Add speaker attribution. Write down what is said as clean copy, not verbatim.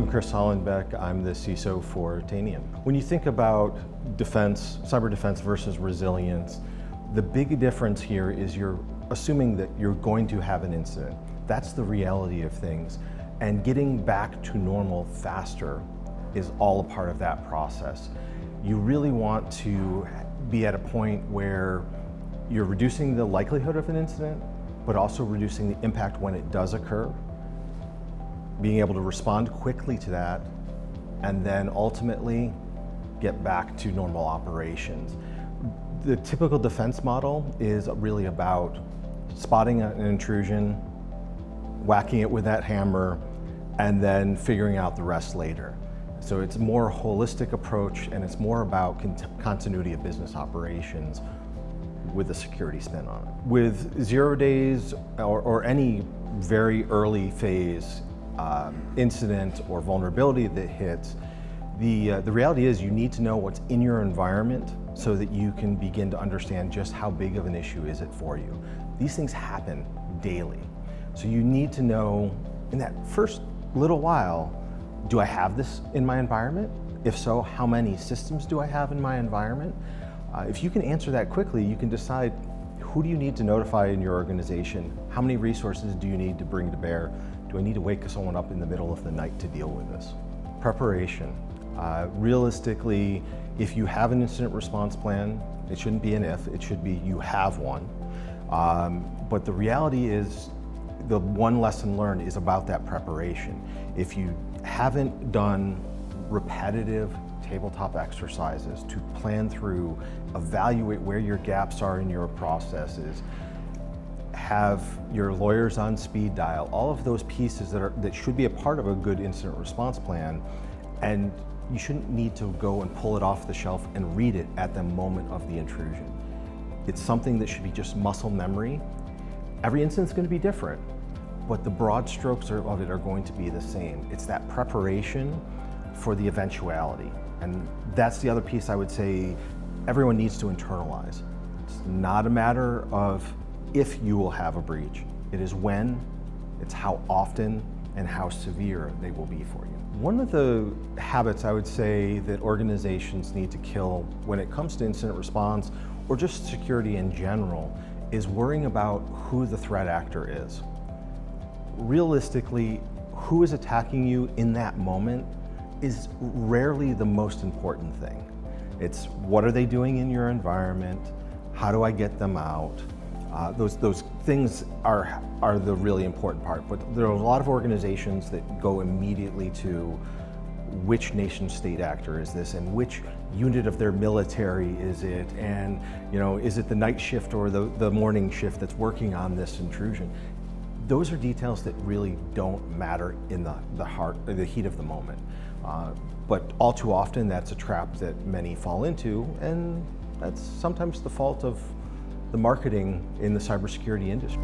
Speaker 1: I'm Chris Hallenbeck. I'm the CISO for Tanium. When you think about defense, cyber defense versus resilience, the big difference here is you're assuming that you're going to have an incident. That's the reality of things. And getting back to normal faster is all a part of that process. You really want to be at a point where you're reducing the likelihood of an incident, but also reducing the impact when it does occur, being able to respond quickly to that, and then ultimately get back to normal operations. The typical defense model is really about spotting an intrusion, whacking it with that hammer, and then figuring out the rest later. So it's a more holistic approach, and it's more about continuity of business operations with a security spin on it. With 0 days or any very early phase incident or vulnerability that hits, the reality is you need to know what's in your environment so that you can begin to understand just how big of an issue is it for you. These things happen daily. So you need to know in that first little while, do I have this in my environment? If so, how many systems do I have in my environment? If you can answer that quickly, you can decide who do you need to notify in your organization? How many resources do you need to bring to bear? Do I need to wake someone up in the middle of the night to deal with this? Preparation. Realistically, if you have an incident response plan, it shouldn't be an if, it should be you have one. But the reality is, the one lesson learned is about that preparation. If you haven't done repetitive tabletop exercises to plan through, evaluate where your gaps are in your processes, have your lawyers on speed dial, all of those pieces that should be a part of a good incident response plan, and you shouldn't need to go and pull it off the shelf and read it at the moment of the intrusion. It's something that should be just muscle memory. Every incident's going to be different, but the broad strokes of it are going to be the same. It's that preparation for the eventuality. And that's the other piece I would say everyone needs to internalize. It's not a matter of if you will have a breach. It is when, it's how often, and how severe they will be for you. One of the habits I would say that organizations need to kill when it comes to incident response or just security in general is worrying about who the threat actor is. Realistically, who is attacking you in that moment is rarely the most important thing. It's what are they doing in your environment? How do I get them out? Those things are the really important part, but there are a lot of organizations that go immediately to which nation state actor is this and which unit of their military is it, and is it the night shift or the morning shift that's working on this intrusion? Those are details that really don't matter in the heat of the moment. But all too often that's a trap that many fall into, and that's sometimes the fault of the marketing in the cybersecurity industry.